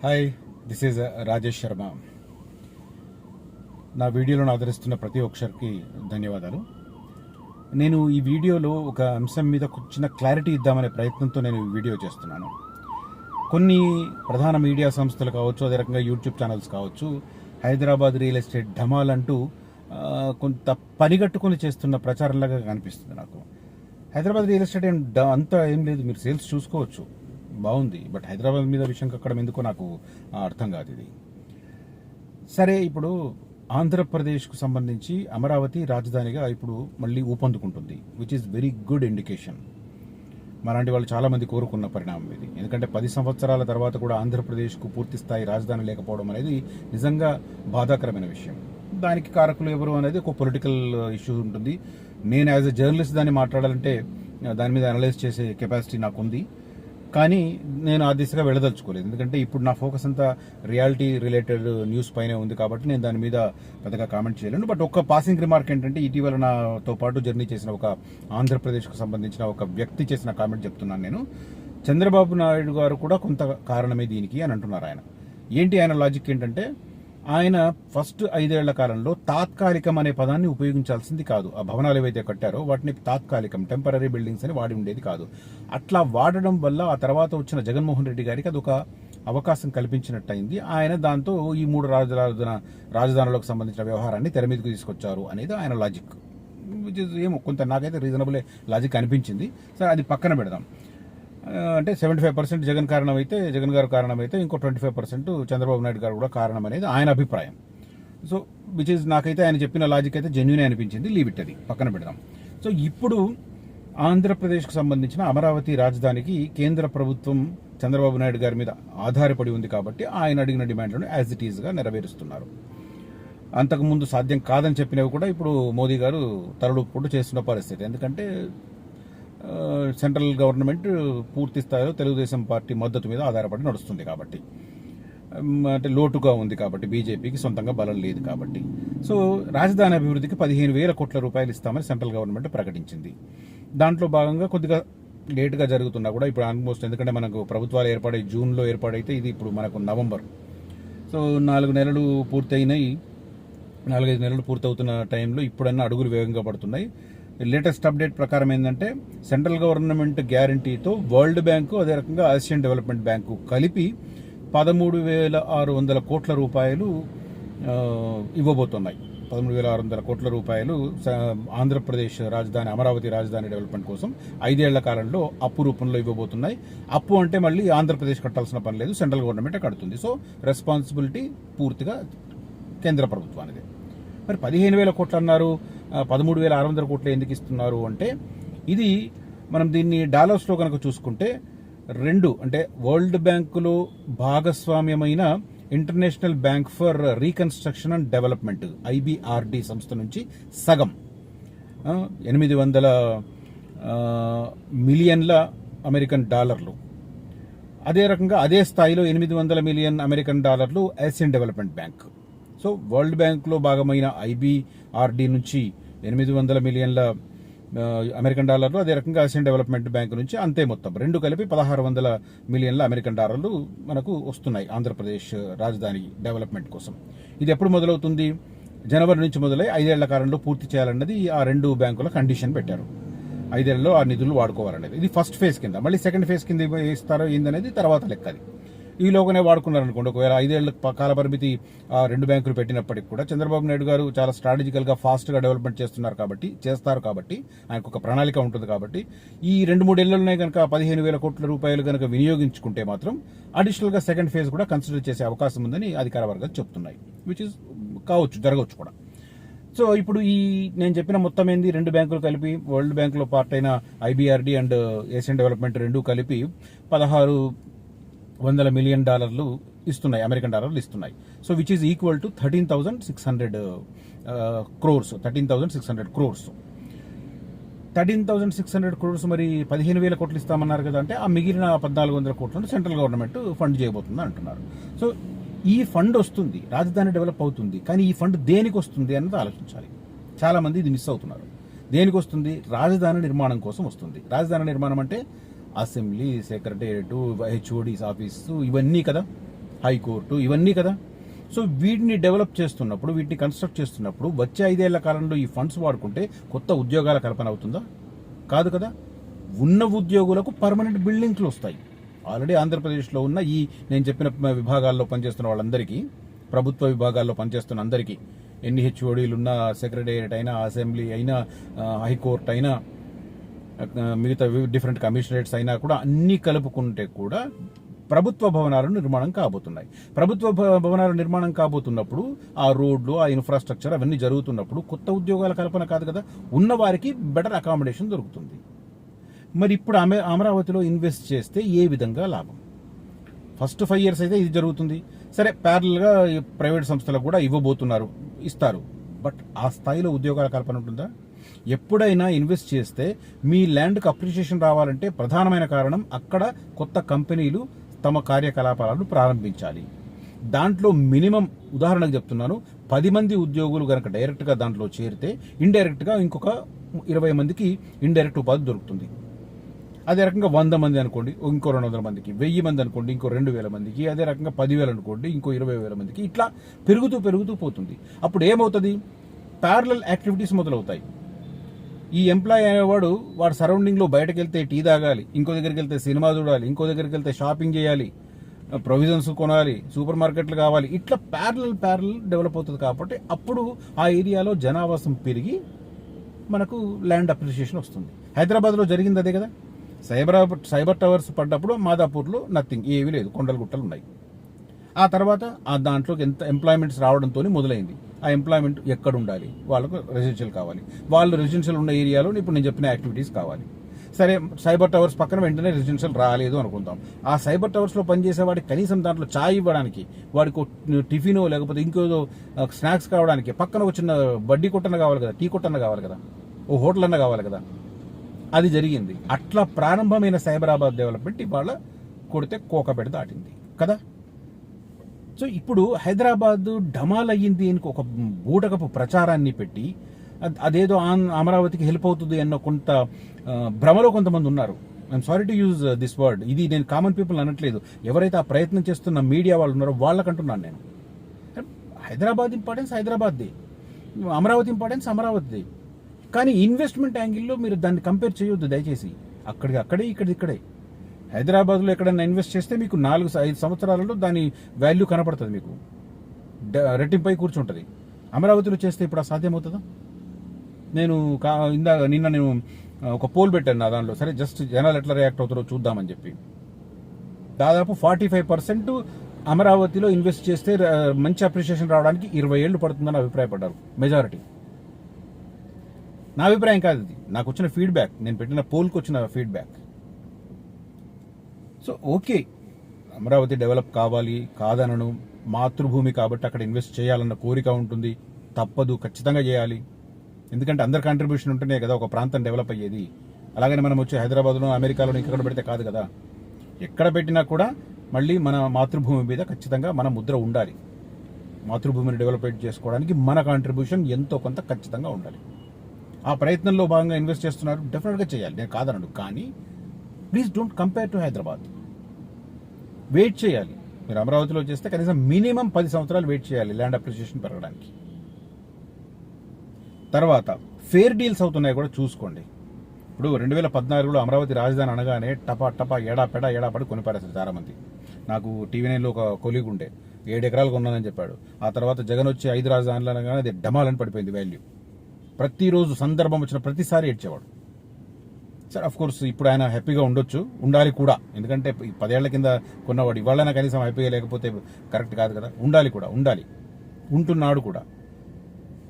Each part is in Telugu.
Hi, this is Rajesh Sharma. నా వీడియోలను ఆదరిస్తున్న ప్రతి ఒక్కరికి ధన్యవాదాలు. నేను ఈ వీడియోలో ఒక అంశం మీద చిన్న క్లారిటీ ఇద్దామనే ప్రయత్నంతో నేను ఈ వీడియో చేస్తున్నాను. కొన్ని ప్రధాన మీడియా సంస్థలు కావచ్చు, అదే రకంగా యూట్యూబ్ ఛానల్స్ కావచ్చు, హైదరాబాద్ రియల్ ఎస్టేట్ ఢమాల్ అంటూ కొంత పనిగట్టుకొని చేస్తున్న ప్రచారంలాగా కనిపిస్తుంది నాకు. హైదరాబాద్ రియల్ ఎస్టేట్ అంతా ఏం లేదు, మీరు సేల్స్ చూసుకోవచ్చు, బాగుంది. బట్ హైదరాబాద్ మీద విషయం అక్కడ ఎందుకో నాకు అర్థం కాదు ఇది. సరే, ఇప్పుడు ఆంధ్రప్రదేశ్కు సంబంధించి అమరావతి రాజధానిగా ఇప్పుడు మళ్ళీ ఊపందుకుంటుంది, which is very good indication. మలాంటి వాళ్ళు చాలామంది కోరుకున్న పరిణామం ఇది. ఎందుకంటే 10 సంవత్సరాల తర్వాత కూడా ఆంధ్రప్రదేశ్కు పూర్తి స్థాయి రాజధాని లేకపోవడం అనేది నిజంగా బాధాకరమైన విషయం. దానికి కారకులు ఎవరు అనేది ఒక పొలిటికల్ ఇష్యూ ఉంటుంది. నేను యాజ్ ఎ జర్నలిస్ట్ దాన్ని మాట్లాడాలంటే దాని మీద అనలైజ్ చేసే కెపాసిటీ నాకుంది, కానీ నేను ఆ దిశగా వెళ్ళదలుచుకోలేదు. ఎందుకంటే ఇప్పుడు నా ఫోకస్ అంతా రియాలిటీ రిలేటెడ్ న్యూస్ పైనే ఉంది కాబట్టి నేను దాని మీద పెద్దగా కామెంట్ చేయలేను. బట్ ఒక పాసింగ్ రిమార్క్ ఏంటంటే, ఇటీవల నాతో పాటు జర్నీ చేసిన ఒక ఆంధ్రప్రదేశ్కు సంబంధించిన ఒక వ్యక్తి చేసిన కామెంట్ చెప్తున్నాను నేను. చంద్రబాబు నాయుడు గారు కూడా కొంత కారణమే దీనికి అని అంటున్నారు. ఏంటి ఆయన లాజిక్ ఏంటంటే, ఆయన ఫస్ట్ 5 ఏళ్ల కాలంలో తాత్కాలికం అనే పదాన్ని ఉపయోగించాల్సింది కాదు. ఆ భవనాలు ఏవైతే కట్టారో వాటిని తాత్కాలికం, టెంపరీ బిల్డింగ్స్ అని వాడి ఉండేది కాదు. అట్లా వాడడం వల్ల ఆ తర్వాత వచ్చిన జగన్మోహన్ రెడ్డి గారికి అదొక అవకాశం కల్పించినట్టయింది. ఆయన దాంతో ఈ 3 రాజధానులకు సంబంధించిన వ్యవహారాన్ని తెర మీదకు తీసుకొచ్చారు అనేది ఆయన లాజిక్. విచ్ ఇస్ ఏమో కొంత నాకైతే రీజనబుల్ లాజిక్ అనిపించింది. సరే, అది పక్కన పెడదాం. అంటే 75% జగన్ కారణమైతే, జగన్ గారు కారణమైతే, ఇంకో 25% చంద్రబాబు నాయుడు గారు కూడా కారణం అనేది ఆయన అభిప్రాయం. సో విచ్ ఈజ్ నాకైతే ఆయన చెప్పిన లాజిక్ అయితే జెన్యూన్ అనిపించింది. లీవ్ ఇట్, అది పక్కన పెడదాం. సో ఇప్పుడు ఆంధ్రప్రదేశ్కు సంబంధించిన అమరావతి రాజధానికి కేంద్ర ప్రభుత్వం చంద్రబాబు నాయుడు గారి మీద ఆధారపడి ఉంది కాబట్టి ఆయన అడిగిన డిమాండ్లను యాజ్ ఇట్ ఈజ్గా నెరవేరుస్తున్నారు. అంతకుముందు సాధ్యం కాదని చెప్పినవి కూడా ఇప్పుడు మోదీ గారు తలడూపుకుంటూ చేస్తున్న పరిస్థితి. ఎందుకంటే సెంట్రల్ గవర్నమెంట్ పూర్తి స్థాయిలో తెలుగుదేశం పార్టీ మద్దతు మీద ఆధారపడి నడుస్తుంది కాబట్టి, అంటే లోటుగా ఉంది కాబట్టి, బీజేపీకి సొంతంగా బలం లేదు కాబట్టి. సో రాజధాని అభివృద్ధికి 15,000 కోట్ల రూపాయలు ఇస్తామని సెంట్రల్ గవర్నమెంట్ ప్రకటించింది. దాంట్లో భాగంగా కొద్దిగా లేటుగా జరుగుతున్నా కూడా ఇప్పుడు ఆల్మోస్ట్, ఎందుకంటే మనకు ప్రభుత్వాలు ఏర్పడే జూన్లో ఏర్పాడైతే ఇది ఇప్పుడు మనకు నవంబర్. సో 4 నెలలు పూర్తయినాయి. 4-5 నెలలు పూర్తవుతున్న టైంలో ఇప్పుడన్నా అడుగులు వేగంగా పడుతున్నాయి. లేటెస్ట్ అప్డేట్ ప్రకారం ఏంటంటే, సెంట్రల్ గవర్నమెంట్ గ్యారంటీతో వరల్డ్ బ్యాంకు, అదే రకంగా ఆసియన్ డెవలప్మెంట్ బ్యాంకు కలిపి 13,600 కోట్ల రూపాయలు ఇవ్వబోతున్నాయి. 13,600 కోట్ల రూపాయలు ఆంధ్రప్రదేశ్ రాజధాని, అమరావతి రాజధాని డెవలప్మెంట్ కోసం 5 ఏళ్ల కాలంలో అప్పు రూపంలో ఇవ్వబోతున్నాయి. అప్పు అంటే మళ్ళీ ఆంధ్రప్రదేశ్ కట్టాల్సిన పని లేదు, సెంట్రల్ గవర్నమెంట్ కడుతుంది. సో రెస్పాన్సిబిలిటీ పూర్తిగా కేంద్ర ప్రభుత్వానిదే. మరి 15,000 కోట్లు అన్నారు, 13,600 కోట్లు ఎందుకు ఇస్తున్నారు అంటే, ఇది మనం దీన్ని డాలర్స్లో కనుక చూసుకుంటే 2, అంటే వరల్డ్ బ్యాంకులో భాగస్వామ్యమైన international bank for reconstruction and development IBRD సంస్థ నుంచి సగం, 800 మిలియన్ల అమెరికన్ డాలర్లు. అదే రకంగా అదే స్థాయిలో 800 మిలియన్ అమెరికన్ డాలర్లు Asian development bank. So world బ్యాంక్లో భాగమైన IBRD నుంచి 800 మిలియన్ల అమెరికన్ డాలర్లు, అదే రకంగా ఆసియన్ డెవలప్మెంట్ బ్యాంక్ నుంచి అంతే మొత్తం, 2 కలిపి 1,600 మిలియన్ల అమెరికన్ డాలర్లు మనకు వస్తున్నాయి ఆంధ్రప్రదేశ్ రాజధాని డెవలప్మెంట్ కోసం. ఇది ఎప్పుడు మొదలవుతుంది? జనవరి నుంచి మొదలై 5 ఏళ్ల కాలంలో పూర్తి చేయాలన్నది ఆ 2 బ్యాంకుల కండిషన్ పెట్టారు. 5 ఏళ్లలో ఆ నిధులు వాడుకోవాలనేది. ఇది ఫస్ట్ ఫేజ్ కింద. మళ్ళీ సెకండ్ ఫేజ్ కింద ఇస్తారో ఏందనేది తర్వాత లెక్కది. ఈలోగానే వాడుకున్నారనుకోండి. ఒకవేళ 5 ఏళ్ల కాల పరిమితి 2 బ్యాంకులు పెట్టినప్పటికీ కూడా చంద్రబాబు నాయుడు గారు చాలా స్ట్రాటజికల్గా ఫాస్ట్గా డెవలప్మెంట్ చేస్తారు కాబట్టి ఆయనకు ఒక ప్రణాళిక ఉంటుంది కాబట్టి, ఈ 2-3 ఏళ్లలోనే కనుక 15,000 కోట్ల రూపాయలు కనుక వినియోగించుకుంటే మాత్రం అడిషనల్గా సెకండ్ ఫేజ్ కూడా కన్సిడర్ చేసే అవకాశం ఉందని అధికార వర్గాలు చెప్తున్నాయి. విచ్ ఇస్ జరగవచ్చు కూడా. సో ఇప్పుడు ఈ నేను చెప్పిన మొత్తం ఏంది, 2 బ్యాంకులు కలిపి, వరల్డ్ బ్యాంకులో పార్ట్ అయిన IBRD అండ్ ఏషియన్ డెవలప్మెంట్ 2 కలిపి 1,600 మిలియన్ డాలర్లు ఇస్తున్నాయి, అమెరికన్ డాలర్లు ఇస్తున్నాయి. So which is equal to 13,600 crores. 13,600 crores 13,600 crores మరి 15,000 కోట్లు ఇస్తామన్నారు కదా. అంటే ఆ మిగిలిన 1,400 కోట్లను సెంట్రల్ గవర్నమెంట్ ఫండ్ చేయబోతుంది అంటున్నారు. సో ఈ ఫండ్ వస్తుంది, రాజధాని డెవలప్ అవుతుంది, కానీ ఈ ఫండ్ దేనికి వస్తుంది అన్నది ఆలోచించాలి. చాలామంది ఇది మిస్ అవుతున్నారు. దేనికి వస్తుంది? రాజధాని నిర్మాణం కోసం వస్తుంది. రాజధాని నిర్మాణం అంటే అసెంబ్లీ, సెక్రటేరియట్, HODs ఆఫీసు, ఇవన్నీ కదా. హైకోర్టు, ఇవన్నీ కదా. సో వీటిని డెవలప్ చేస్తున్నప్పుడు, వీటిని కన్స్ట్రక్ట్ చేస్తున్నప్పుడు వచ్చే 5 ఏళ్ల కాలంలో ఈ ఫండ్స్ వాడుకుంటే కొత్త ఉద్యోగాల కల్పన అవుతుందా? కాదు కదా. ఉన్న ఉద్యోగులకు పర్మనెంట్ బిల్డింగ్లు వస్తాయి. ఆల్రెడీ ఆంధ్రప్రదేశ్లో ఉన్న ఈ నేను చెప్పిన విభాగాల్లో పనిచేస్తున్న వాళ్ళందరికీ, ప్రభుత్వ విభాగాల్లో పనిచేస్తున్న అందరికీ, ఎన్ని హెచ్ఓడీలు ఉన్న, సెక్రటేరియట్ అయినా, అసెంబ్లీ అయినా, హైకోర్టు అయినా, మిగతా డిఫరెంట్ కమిషనరేట్స్ అయినా కూడా అన్నీ కలుపుకుంటే కూడా ప్రభుత్వ భవనాలు నిర్మాణం కాబోతున్నాయి. ప్రభుత్వ భవనాలు నిర్మాణం కాబోతున్నప్పుడు ఆ రోడ్లు, ఆ ఇన్ఫ్రాస్ట్రక్చర్ అవన్నీ జరుగుతున్నప్పుడు కొత్త ఉద్యోగాల కల్పన కాదు కదా, ఉన్న వారికి బెటర్ అకామిడేషన్ దొరుకుతుంది. మరి ఇప్పుడు అమరావతిలో ఇన్వెస్ట్ చేస్తే ఏ విధంగా లాభం? ఫస్ట్ 5 years అయితే ఇది జరుగుతుంది. సరే, ప్యారల్గా ప్రైవేట్ సంస్థలకు కూడా ఇవ్వబోతున్నారు, ఇస్తారు. బట్ ఆ స్థాయిలో ఉద్యోగాల కల్పన ఉంటుందా? ఎప్పుడైనా ఇన్వెస్ట్ చేస్తే మీ ల్యాండ్కి అప్రిషియేషన్ రావాలంటే ప్రధానమైన కారణం అక్కడ కొత్త కంపెనీలు తమ కార్యకలాపాలను ప్రారంభించాలి. దాంట్లో మినిమం, ఉదాహరణకు చెప్తున్నాను, 10 మంది ఉద్యోగులు కనుక డైరెక్ట్గా దాంట్లో చేరితే ఇండైరెక్ట్గా ఇంకొక 20 మందికి ఇండైరెక్ట్ ఉపాధి దొరుకుతుంది. అదే రకంగా 100 మంది అనుకోండి, ఇంకో 200 మందికి, 1000 మంది అనుకోండి, ఇంకో 2000 మందికి, అదే రకంగా 10,000 అనుకోండి, ఇంకో 20,000 మందికి, ఇట్లా పెరుగుతూ పోతుంది. అప్పుడు ఏమవుతుంది? ప్యారలల్ యాక్టివిటీస్ మొదలవుతాయి. ఈ ఎంప్లాయీ అనేవాడు వాడు సరౌండింగ్లో బయటకు వెళ్తే టీ తాగాలి, ఇంకో దగ్గరికి వెళ్తే సినిమా చూడాలి, ఇంకో దగ్గరికి వెళ్తే షాపింగ్ చేయాలి, ప్రొవిజన్స్ కొనాలి, సూపర్ మార్కెట్లు కావాలి, ఇట్లా ప్యారలల్ డెవలప్ అవుతుంది. కాబట్టి అప్పుడు ఆ ఏరియాలో జనావాసం పెరిగి మనకు ల్యాండ్ అప్రిషియేషన్ వస్తుంది. హైదరాబాద్లో జరిగింది అదే కదా. సైబర్ టవర్స్ పడ్డప్పుడు మాదాపూర్లో నథింగ్, ఏమీ లేదు, కొండలు గుట్టలు ఉన్నాయి. ఆ తర్వాత ఆ దాంట్లోకి ఎంత ఎంప్లాయ్మెంట్స్ రావడంతో మొదలైంది. ఆ ఎంప్లాయ్మెంట్ ఎక్కడ ఉండాలి? వాళ్ళకు రెసిడెన్షియల్ కావాలి. వాళ్ళు రెసిడెన్షియల్ ఉన్న ఏరియాలో ఇప్పుడు నేను చెప్పిన యాక్టివిటీస్ కావాలి. సరే, సైబర్ టవర్స్ పక్కన వెంటనే రెసిడెన్షియల్ రాలేదు అనుకుందాం. ఆ సైబర్ టవర్స్లో పనిచేసేవాడికి కనీసం దాంట్లో ఛాయ్ ఇవ్వడానికి, వాడికి టిఫినో లేకపోతే ఇంకేదో స్నాక్స్ కావడానికి పక్కన ఒక చిన్న బడ్డీ కొట్టన్న కావాలి కదా, టీ కొట్టన్న కావాలి కదా, ఓ హోటల్ అన్న కావాలి కదా. అది జరిగింది. అట్లా ప్రారంభమైన సైబరాబాద్ డెవలప్మెంట్ ఇవాళ కొడితే కోకబెడ దాటింది కదా. సో ఇప్పుడు హైదరాబాద్ డమాల్ అయ్యింది అని ఒక బూటకపు ప్రచారాన్ని పెట్టి అదేదో అమరావతికి హెల్ప్ అవుతుంది అన్న కొంత భ్రమలో కొంతమంది ఉన్నారు. I'm sorry to use this word. ఇది నేను కామన్ పీపుల్ అనట్లేదు. ఎవరైతే ఆ ప్రయత్నం చేస్తున్న మీడియా వాళ్ళు ఉన్నారో వాళ్ళకంటున్నాను నేను. హైదరాబాద్ ఇంపార్టెన్స్ హైదరాబాద్ది, అమరావతి ఇంపార్టెన్స్ అమరావతిది. కానీ ఇన్వెస్ట్మెంట్ యాంగిల్లో మీరు దాన్ని కంపేర్ చేయొద్దు దయచేసి. అక్కడే ఇక్కడే. హైదరాబాద్లో ఎక్కడైనా ఇన్వెస్ట్ చేస్తే మీకు 4-5 సంవత్సరాలలో దాని వాల్యూ కనపడుతుంది, మీకు రెట్టింపై కూర్చుంటుంది. అమరావతిలో చేస్తే ఇప్పుడు ఆ సాధ్యమవుతుందా? నిన్న నేను ఒక పోల్ పెట్టాను నా దాంట్లో. సరే, జస్ట్ జనాలు ఎట్లా రియాక్ట్ అవుతారో చూద్దామని చెప్పి. దాదాపు 45% అమరావతిలో ఇన్వెస్ట్ చేస్తే మంచి అప్రిషియేషన్ రావడానికి 20 ఏళ్ళు పడుతుందని అభిప్రాయపడ్డారు మెజారిటీ. నా అభిప్రాయం కాదు ఇది, నాకు వచ్చిన ఫీడ్బ్యాక్, నేను పెట్టిన పోల్కి వచ్చిన feedback. So okay, Amaravati develop కావాలి కాదనను, మాతృభూమి కాబట్టి అక్కడ ఇన్వెస్ట్ చేయాలన్న కోరిక ఉంటుంది, తప్పదు, ఖచ్చితంగా చేయాలి. ఎందుకంటే అందరి కాంట్రిబ్యూషన్ ఉంటేనే కదా ఒక ప్రాంతం డెవలప్ అయ్యేది. అలాగని మనం వచ్చి హైదరాబాద్లో, అమెరికాలో ఇక్కడ పెడితే కాదు కదా. ఎక్కడ పెట్టినా కూడా మళ్ళీ మన మాతృభూమి మీద ఖచ్చితంగా మన ముద్ర ఉండాలి. మాతృభూమిని డెవలప్మెంట్ చేసుకోవడానికి మన కాంట్రిబ్యూషన్ ఎంతో కొంత ఖచ్చితంగా ఉండాలి. ఆ ప్రయత్నంలో భాగంగా ఇన్వెస్ట్ చేస్తున్నారు, డెఫినెట్గా చేయాలి, నేను కాదనను. కానీ please don't compare to Hyderabad. Wait చేయాలి. మీరు అమరావతిలో చేస్తే కనీసం మినిమం 10 సంవత్సరాలు వెయిట్ చేయాలి ల్యాండ్ అప్రిషియేషన్ పెరగడానికి. తర్వాత ఫేర్ డీల్స్ అవుతున్నాయి కూడా చూసుకోండి. ఇప్పుడు 2014లో అమరావతి రాజధాని అనగానే టపా ఏడాపడి కొనిపారేస్తారు చాలామంది. నాకు TV9లో ఒక కొలీగ్ ఉండే 7 ఎకరాలు కొన్నానని చెప్పాడు. ఆ తర్వాత జగన్ వచ్చి 5 రాజధానులు అనగానే అది డమాలని పడిపోయింది వాల్యూ. ప్రతిరోజు సందర్భం వచ్చిన ప్రతిసారి ఏడ్చేవాడు. సరే, అఫ్ కోర్స్ ఇప్పుడు ఆయన హ్యాపీగా ఉండొచ్చు, ఉండాలి కూడా. ఎందుకంటే 10 ఏళ్ల కింద కొన్నవాడు ఇవాళైనా కనీసం హ్యాపీగా లేకపోతే కరెక్ట్ కాదు కదా. ఉండాలి, ఉంటున్నాడు కూడా.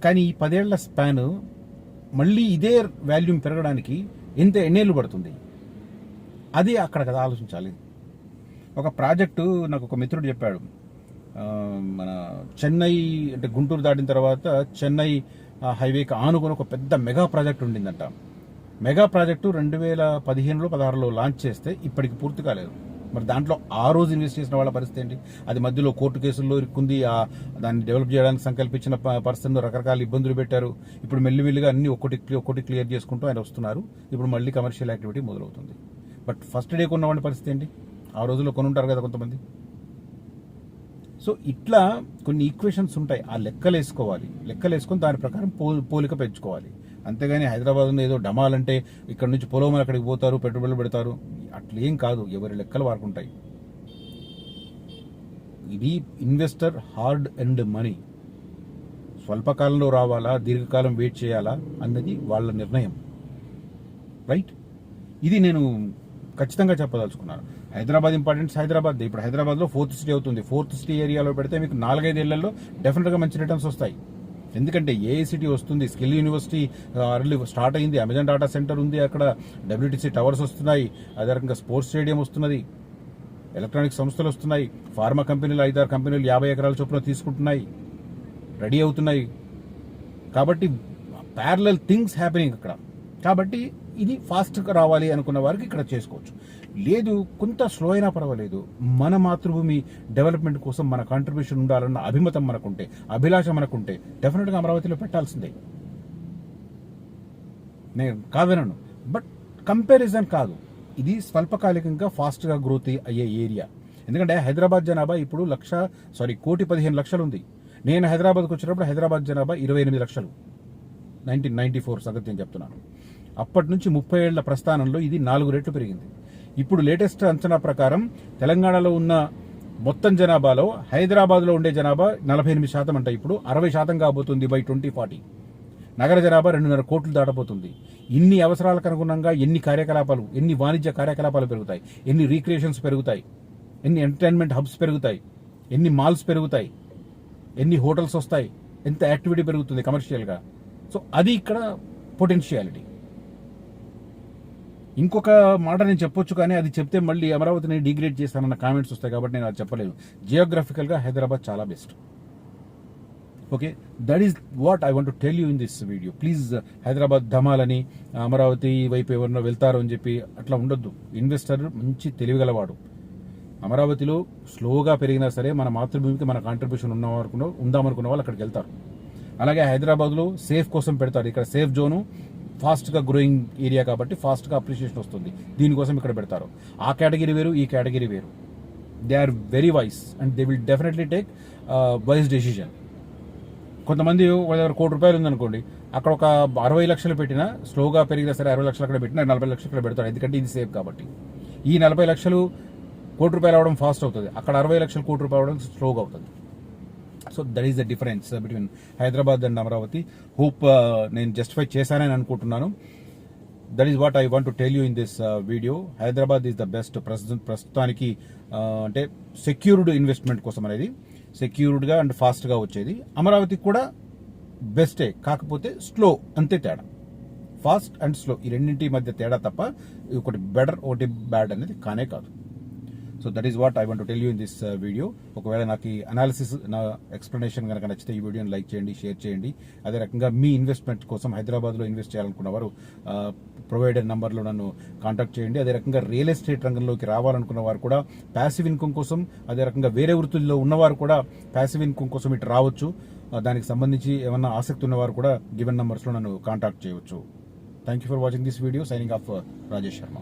కానీ ఈ 10 ఏళ్ల స్పాన్ మళ్ళీ ఇదే వాల్యూమ్ పెరగడానికి ఎన్నేళ్ళు పడుతుంది? అది అక్కడ కదా ఆలోచించాలి. ఒక ప్రాజెక్టు నాకు ఒక మిత్రుడు చెప్పాడు. మన చెన్నై అంటే గుంటూరు దాటిన తర్వాత చెన్నై హైవేకి ఆనుకొని ఒక పెద్ద మెగా ప్రాజెక్ట్ ఉండిందంట. మెగా ప్రాజెక్టు 2015లో 16లో లాంచ్ చేస్తే ఇప్పటికి పూర్తి కాలేదు. మరి దాంట్లో ఆ రోజు ఇన్వెస్ట్ చేసిన వాళ్ళ పరిస్థితి ఏంటి? అది మధ్యలో కోర్టు కేసుల్లో ఇరుక్కుంది. దాన్ని డెవలప్ చేయడానికి సంకల్పించిన పర్సన్ రకరకాల ఇబ్బందులు పెట్టారు. ఇప్పుడు మెల్లిమెల్లిగా అన్ని ఒక్కొక్కటి క్లియర్ చేసుకుంటూ ఆయన వస్తున్నారు. ఇప్పుడు మళ్ళీ కమర్షియల్ యాక్టివిటీ మొదలవుతుంది. బట్ ఫస్ట్ డే కొన్నవాడి పరిస్థితి ఏంటి? ఆ రోజుల్లో కొనుంటారు కదా కొంతమంది. సో ఇట్లా కొన్ని ఈక్వేషన్స్ ఉంటాయి, ఆ లెక్కలు వేసుకోవాలి, లెక్కలు వేసుకొని దాని ప్రకారం పోలిక పెంచుకోవాలి. అంతేగాని హైదరాబాద్ ఉంది ఏదో డమాలంటే ఇక్కడ నుంచి పొలం అక్కడికి పోతారు, పెట్టుబడులు పెడతారు, అట్లేం కాదు. ఎవరి లెక్కలు వాడుకుంటాయి. ఇది ఇన్వెస్టర్ హార్డ్ అండ్ మనీ స్వల్పకాలంలో రావాలా, దీర్ఘకాలం వెయిట్ చేయాలా అన్నది వాళ్ళ నిర్ణయం, రైట్? ఇది నేను ఖచ్చితంగా చెప్పదలుచుకున్నాను. హైదరాబాద్ ఇంపార్టెన్స్ హైదరాబాద్. ఇప్పుడు హైదరాబాద్లో 4th సిటీ అవుతుంది. 4th సిటీ ఏరియాలో పెడితే మీకు 4-5 ఏళ్లలో డెఫినెట్గా మంచి రిటర్న్స్ వస్తాయి. ఎందుకంటే ఏఐసిటీ వస్తుంది, స్కిల్ యూనివర్సిటీ అర్లీ స్టార్ట్ అయింది, అమెజాన్ డాటా సెంటర్ ఉంది, అక్కడ WTC టవర్స్ వస్తున్నాయి, అదే రకంగా స్పోర్ట్స్ స్టేడియం వస్తున్నది, ఎలక్ట్రానిక్ సంస్థలు వస్తున్నాయి, ఫార్మా కంపెనీలు 5-6 కంపెనీలు 50 ఎకరాల చొప్పున తీసుకుంటున్నాయి, రెడీ అవుతున్నాయి. కాబట్టి ప్యారలల్ థింగ్స్ హ్యాపెనింగ్ అక్కడ. కాబట్టి ఇది ఫాస్ట్గా రావాలి అనుకున్న వారికి ఇక్కడ చేసుకోవచ్చు. లేదు కొంత స్లో అయినా పర్వాలేదు, మన మాతృభూమి డెవలప్మెంట్ కోసం మన కాంట్రిబ్యూషన్ ఉండాలన్న అభిమతం మనకుంటే, అభిలాష మనకుంటే డెఫినెట్గా అమరావతిలో పెట్టాల్సిందే. నేను కాదనను, బట్ కంపారిజన్ కాదు. ఇది స్వల్పకాలికంగా ఫాస్ట్గా గ్రోత్ అయ్యే ఏరియా. ఎందుకంటే హైదరాబాద్ జనాభా ఇప్పుడు 1,15,00,000 ఉంది. నేను హైదరాబాద్కి వచ్చినప్పుడు హైదరాబాద్ జనాభా 28 లక్షలు. 1994 సంగతి నేను చెప్తున్నాను. అప్పటి నుంచి 30 ఏళ్ల ప్రస్థానంలో ఇది 4 రెట్లు పెరిగింది. ఇప్పుడు లేటెస్ట్ అంచనా ప్రకారం తెలంగాణలో ఉన్న మొత్తం జనాభాలో హైదరాబాద్లో ఉండే జనాభా 48% అంట. ఇప్పుడు 60% కాబోతుంది బై 2040. నగర జనాభా 2.5 కోట్లు దాటబోతుంది. ఇన్ని అవసరాలకు అనుగుణంగా ఎన్ని కార్యకలాపాలు, ఎన్ని వాణిజ్య కార్యకలాపాలు పెరుగుతాయి, ఎన్ని రీక్రియేషన్స్ పెరుగుతాయి, ఎన్ని ఎంటర్టైన్మెంట్ హబ్స్ పెరుగుతాయి, ఎన్ని మాల్స్ పెరుగుతాయి, ఎన్ని హోటల్స్ వస్తాయి, ఎంత యాక్టివిటీ పెరుగుతుంది కమర్షియల్గా. సో అది ఇక్కడ పొటెన్షియాలిటీ. ఇంకొక మాట నేను చెప్పొచ్చు, కానీ అది చెప్తే మళ్ళీ అమరావతిని డిగ్రేడ్ చేస్తానన్న కామెంట్స్ వస్తాయి, కాబట్టి నేను అది చెప్పలేదు. జియోగ్రఫికల్గా హైదరాబాద్ చాలా best. Okay, that is what I want to tell you in this video. Please Hyderabad ధమాలని అమరావతి వైపు ఎవరినో వెళ్తారు అని చెప్పి అట్లా ఉండొద్దు. ఇన్వెస్టర్ మంచి తెలివిగలవాడు. అమరావతిలో స్లోగా పెరిగినా సరే మన మాతృభూమికి మన కాంట్రిబ్యూషన్ ఉందామనుకున్న వాళ్ళు అక్కడికి వెళ్తారు. అలాగే హైదరాబాద్లో సేఫ్ కోసం పెడతారు. ఇక్కడ సేఫ్ జోను, ఫాస్ట్గా గ్రోయింగ్ ఏరియా కాబట్టి ఫాస్ట్గా అప్రిషియేషన్ వస్తుంది, దీనికోసం ఇక్కడ పెడతారు. ఆ కేటగిరీ వేరు, ఈ కేటగిరీ వేరు. They are very wise and they will definitely take wise decision. కొంతమంది వాళ్ళ దగ్గర ₹1,00,00,000 ఉందనుకోండి, అక్కడ ఒక 60 లక్షలు పెట్టినా, స్లోగా పెరిగినా సరే 60 లక్షలు అక్కడ పెట్టినా 40 లక్షలు ఇక్కడ పెడతారు. ఎందుకంటే ఇది సేఫ్ కాబట్టి. ఈ 40 లక్షలు ₹1,00,00,000 అవడం ఫాస్ట్ అవుతుంది, అక్కడ 60 లక్షలు ₹1,00,00,000 అవడం స్లోగా అవుతుంది. So that is the difference between Hyderabad and Amaravati. Hope నేను జస్టిఫై చేశానని అనుకుంటున్నాను. That is what I want to tell you in this video. Hyderabad is the best ప్రస్తుతానికి, అంటే సెక్యూర్డ్ ఇన్వెస్ట్మెంట్ కోసం అనేది, సెక్యూర్డ్గా అండ్ ఫాస్ట్గా వచ్చేది. అమరావతి కూడా బెస్టే, కాకపోతే స్లో, అంతే తేడా. ఫాస్ట్ అండ్ స్లో ఈ రెండింటి మధ్య తేడా తప్ప ఒకటి బెటర్ ఒకటి బ్యాడ్ అనేది కానే కాదు. So that is what I want to tell you in this video. ఒకవేళ నాకు ఈ అనాలిసిస్, నా ఎక్స్ప్లెనేషన్ కనుక నచ్చితే ఈ వీడియోని లైక్ చేయండి, షేర్ చేయండి. అదే రకంగా మీ ఇన్వెస్ట్మెంట్ కోసం హైదరాబాద్లో ఇన్వెస్ట్ చేయాలనుకున్న వారు ప్రొవైడర్ నంబర్లో నన్ను కాంటాక్ట్ చేయండి. అదే రకంగా రియల్ ఎస్టేట్ రంగంలోకి రావాలనుకున్న వారు కూడా ప్యాసివ్ ఇన్కమ్ కోసం, అదే రకంగా వేరే వృత్తుల్లో ఉన్నవారు కూడా ప్యాసివ్ ఇన్కమ్ కోసం ఇటు రావచ్చు. దానికి సంబంధించి ఏమన్నా ఆసక్తి ఉన్నవారు కూడా గివెన్ నంబర్స్లో నన్ను కాంటాక్ట్ చేయవచ్చు. Thank you for watching this video. Signing off Rajesh Sharma.